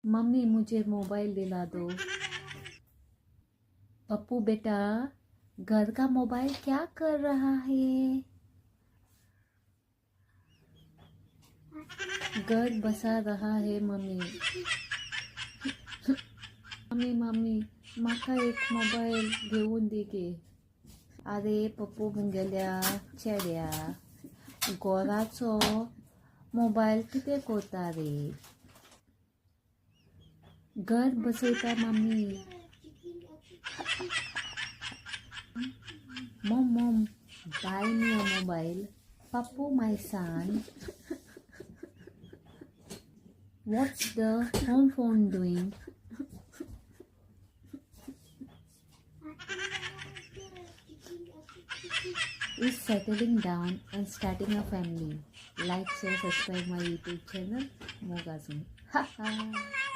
Mummy मुझे mobile दिला दो। पप्पू बेटा घर का मोबाइल क्या कर रहा है? घर बसा रहा है मम्मी। मम्मी मम्मी माका एक मोबाईल घेऊन दे गे। अरे पप्पू मुंगेल्या चेड्या घोराचो मोबाईल कितें कोता रे? घर बसयता mummy. Mom, buy me a mobile. Papu, my son. What's the home phone doing? Is settling down and starting a family. Like, share, subscribe my YouTube channel. Mogasum. Ha ha.